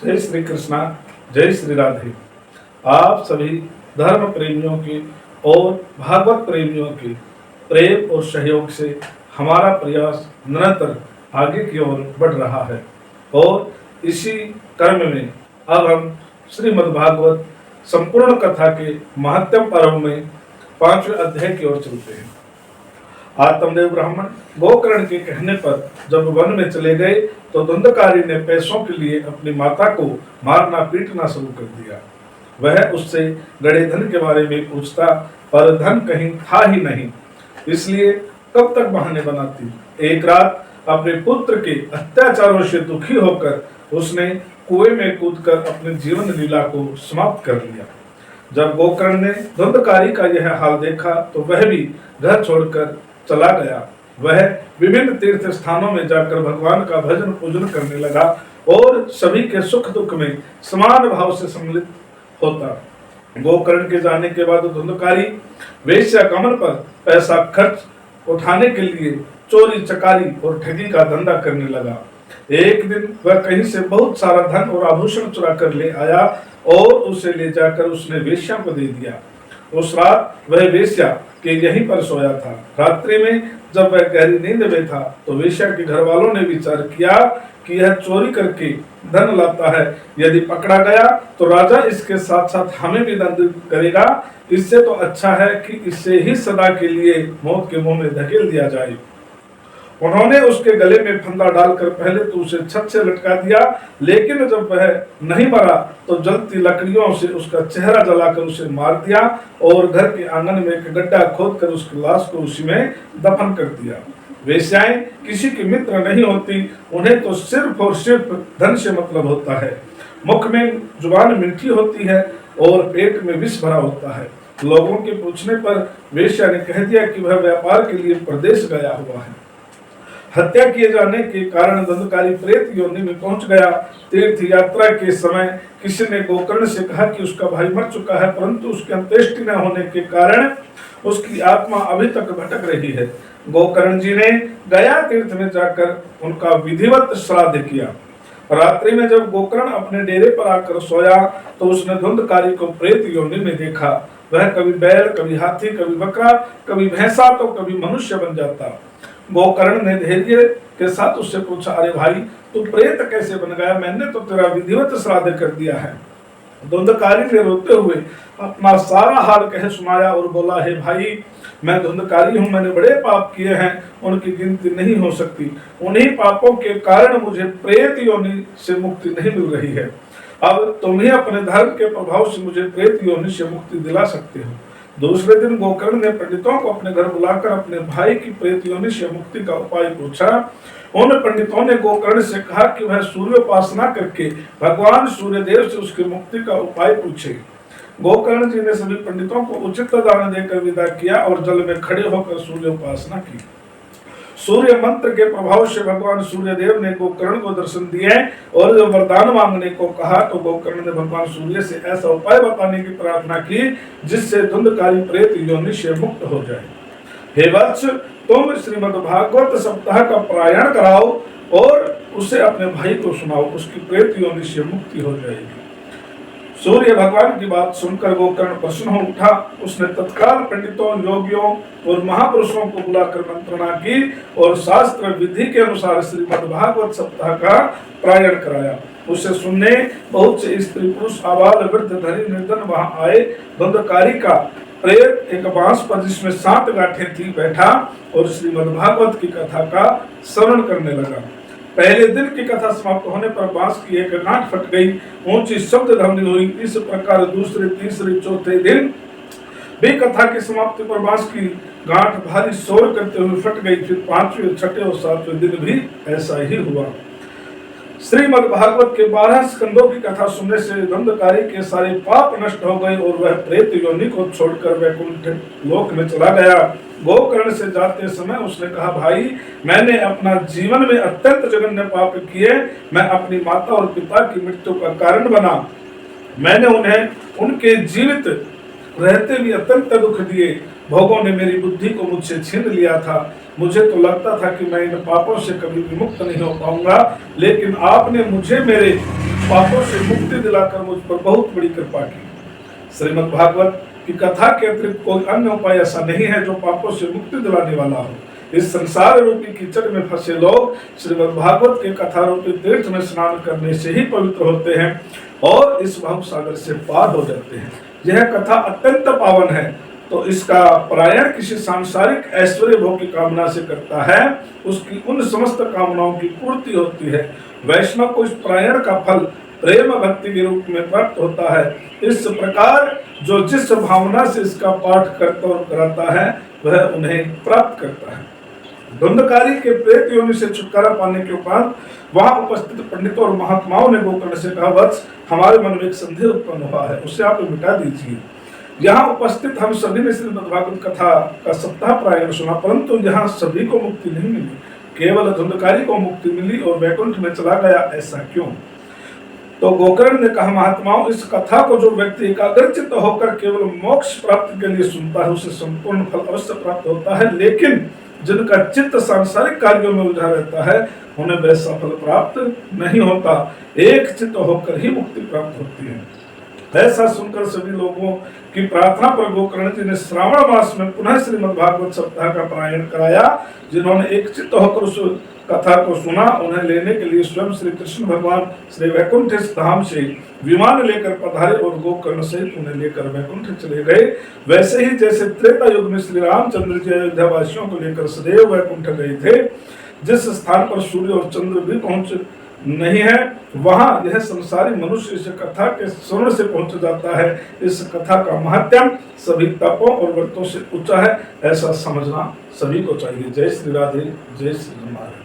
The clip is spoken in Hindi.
जय श्री कृष्णा, जय श्री राधे। आप सभी धर्म प्रेमियों की और भागवत प्रेमियों की प्रेम और सहयोग से हमारा प्रयास निरंतर आगे की ओर बढ़ रहा है और इसी क्रम में अब हम श्रीमद् भागवत संपूर्ण कथा के महात्म पर्व में 5वें अध्याय की ओर चलते हैं। आत्मदेव ब्राह्मण गोकर्ण के कहने पर जब वन में चले गए तो धुंधकारी ने पैसों के लिए अपनी माता को मारना पीटना शुरू कर दिया। वह उससे गड़े धन के बारे में पूछता पर धन कहीं था ही नहीं, इसलिए कब तक बहाने बनाती। एक रात अपने पुत्र के अत्याचारों से दुखी होकर उसने कुएं में कूदकर अपने जीवन लीला को समाप्त कर लिया। जब गोकर्ण ने धुंधकारी का यह हाल देखा तो वह भी घर छोड़कर चला गया। वह विभिन्न तीर्थ स्थानों में जाकर भगवान का भजन पूजन करने लगा और सभी के सुख दुख में समान भाव से सम्मिलित होता। गोकर्ण के जाने के बाद धुंधकारी वेश्या गमन पर पैसा खर्च उठाने के लिए चोरी चकारी और ठगी का धंधा करने लगा। एक दिन वह कहीं से बहुत सारा धन और आभूषण चुरा कर ले आया और उसे ले जाकर उसने वेश्या को दे दिया। उस रात वह वेश्या के यहीं पर सोया था। रात्रि में जब वह गहरी नींद में था तो वेश्या के घर वालों ने विचार किया कि यह चोरी करके धन लाता है, यदि पकड़ा गया तो राजा इसके साथ साथ हमें भी दंडित करेगा। इससे तो अच्छा है कि इससे ही सदा के लिए मौत के मुंह में धकेल दिया जाए। उन्होंने उसके गले में फंदा डालकर पहले तो उसे छत से लटका दिया, लेकिन जब वह नहीं मरा तो जलती लकड़ियों से उसका चेहरा जलाकर उसे मार दिया और घर के आंगन में एक गड्ढा खोदकर उसकी लाश को उसी में दफन कर दिया। वेश्याएं किसी की मित्र नहीं होती, उन्हें तो सिर्फ और सिर्फ धन से मतलब होता है। मुख में जुबान मीठी होती है और पेट में विष भरा होता है। लोगों के पूछने पर वेश्या ने कह दिया कि वह व्यापार के लिए प्रदेश गया हुआ है। हत्या किए जाने के कारण धुंधकारी प्रेत योनि में पहुंच गया। तीर्थ यात्रा के समय किसी ने गोकर्ण से कहा कि उसका भाई मर चुका है, परंतु उसकी अंत्येष्टि न होने के कारण उसकी आत्मा अभी तक भटक रही है। गोकर्ण जी ने गया तीर्थ में जाकर उनका विधिवत श्राद्ध किया। रात्रि में जब गोकर्ण अपने डेरे पर आकर सोया तो उसने धुंधकारी को प्रेत योनि में देखा। वह कभी बैल, कभी हाथी, कभी बकरा, कभी भैंसा तो कभी मनुष्य बन जाता। गोकर्ण ने धैर्य के साथ उससे पूछा, अरे भाई तू प्रेत कैसे बन गया? मैंने तो तेरा विधिवत श्राद्ध कर दिया है। धुंधकारी ने रोते हुए अपना सारा हाल कह सुनाया और बोला, हे भाई मैं धुंधकारी हूँ, मैंने बड़े पाप किए हैं, उनकी गिनती नहीं हो सकती। उन्हीं पापों के कारण मुझे प्रेत योनि से मुक्ति नहीं मिल रही है। अब तुम ही अपने धर्म के प्रभाव से मुझे प्रेत योनि से मुक्ति दिला सकते हो। दूसरे दिन गोकर्ण ने पंडितों को अपने घर बुलाकर अपने भाई की प्रेत योनि से मुक्ति का उपाय पूछा। उन पंडितों ने गोकर्ण से कहा कि वह सूर्योपासना करके भगवान सूर्यदेव से उसकी मुक्ति का उपाय पूछे। गोकर्ण जी ने सभी पंडितों को उचित दान देकर विदा किया और जल में खड़े होकर सूर्योपासना की। सूर्य मंत्र के प्रभाव से भगवान सूर्यदेव ने गोकर्ण को दर्शन दिए और जब वरदान मांगने को कहा तो गोकर्ण ने भगवान सूर्य से ऐसा उपाय बताने की प्रार्थना की जिससे धुंधकारी प्रेत योनि से मुक्त हो जाए। हे वत्स, तुम श्रीमद् भागवत सप्ताह का पारायण कराओ और उसे अपने भाई को सुनाओ, उसकी प्रेत योनि से मुक्ति हो जाएगी। सूर्य भगवान की बात सुनकर गोकर्ण प्रसन्न हो उठा। उसने तत्काल पंडितों, योगियों और महापुरुषों को बुलाकर मंत्रणा की और शास्त्र विधि के अनुसार श्रीमद् भागवत सप्ताह का पारायण कराया। उसे सुनने बहुत से स्त्री पुरुष, आबाल वृद्ध धनी निर्धन वहां आए। धुंधकारी का प्रेत एक बांस पर जिसमें 7 गांठें थी बैठा और श्रीमद् भागवत की कथा का श्रवण करने लगा। पहले दिन की कथा समाप्त होने पर बांस की एक गांठ फट गई, ऊंची शब्द ध्वनि हुई। इस प्रकार दूसरे, तीसरे, चौथे दिन भी कथा की समाप्ति पर बांस की गांठ भारी शोर करते हुए फट गई। फिर 5वें, 6ठे और 7वें दिन भी ऐसा ही हुआ। श्रीमद् भागवत के 12 स्कंदों की कथा सुनने से धुंधकारी के सारे पाप नष्ट हो गए और वह प्रेत योनि को छोड़कर वैकुंठ लोक में चला गया। गोकर्ण से जाते समय उसने कहा, भाई मैंने अपना जीवन में अत्यंत जघन्य पाप किए। मैं अपनी माता और पिता की मृत्यु का कारण बना। मैंने उन्हें उनके जीवित रहते भी अत्यंत दुख दिए। भोगों ने मेरी बुद्धि को मुझसे छीन लिया था। मुझे तो लगता था कि मैं इन पापों से कभी भी मुक्त नहीं हो पाऊंगा, लेकिन आपने मुझे मेरे पापों से मुक्ति दिलाकर मुझ पर बहुत बड़ी कृपा की। श्रीमद् भागवत की कथा के अतिरिक्त कोई अन्य उपाय ऐसा नहीं है जो पापों से मुक्ति दिलाने वाला हो। इस संसार रूपी कीचड़ में फंसे लोग श्रीमद् भागवत के कथा रूपी तीर्थ में स्नान करने से ही पवित्र होते हैं और इस भव सागर से पार हो जाते हैं। यह कथा अत्यंत पावन है, तो इसका पारायण किसी सांसारिक ऐश्वर्य भोग की कामना से करता है, उसकी उन समस्त कामनाओं की पूर्ति होती है। वैष्णव को इस पारायण का फल प्रेम भक्ति के रूप में प्राप्त होता है। इस प्रकार जो जिस भावना से इसका पाठ करता और कराता है वह उन्हें प्राप्त करता है। धुंधकारी के प्रेत योनि से छुटकारा पाने के उपरांत वहां उपस्थित पंडितों और महात्माओं ने गोकर्ण से कहा, वत्स, हमारे मन में एक संदेह उत्पन्न हुआ है, उसे आप मिटा दीजिए। यहाँ उपस्थित हम सभी ने श्रीमद् भागवत कथा का सप्ताह पारायण सुना, परंतु यहाँ सभी को मुक्ति नहीं मिली, केवल धुंधकारी को मुक्ति मिली और वैकुंठ में चला गया, ऐसा क्यों? तो गोकर्ण ने कहा, महात्माओं, इस कथा को जो व्यक्ति एकाग्रचित्त होकर केवल मोक्ष प्राप्ति के लिए सुनता है उसे संपूर्ण फल अवश्य प्राप्त होता है, लेकिन जिनका चित्त सांसारिक कार्यों में उलझा रहता है उन्हें वैसा फल प्राप्त नहीं होता। एक चित्त होकर ही मुक्ति प्राप्त होती है। ऐसा सुनकर सभी लोगों की प्रार्थना पर गोकर्ण जी ने श्रावण मास में पुनः श्रीमद् भागवत सप्ताह का पारायण कराया। जिन्होंने एक चित्त होकर उस कथा को सुना, उन्हें लेने के लिए स्वयं श्री कृष्ण भगवान श्री वैकुंठ धाम से विमान लेकर पधारे और गोकर्ण सहित उन्हें लेकर वैकुंठ चले गए। वैसे ही जैसे त्रेता युग में श्री रामचंद्र जी अयोध्या वासियों को लेकर सदैव वैकुंठ गए थे, जिस स्थान पर सूर्य और चंद्र भी पहुंच नहीं है, वहां यह संसारी मनुष्य इस कथा के श्रवण से पहुंच जाता है। इस कथा का महत्व सभी तपों और व्रतों से ऊंचा है, ऐसा समझना सभी को चाहिए। जय श्री राधे, जय श्री राम।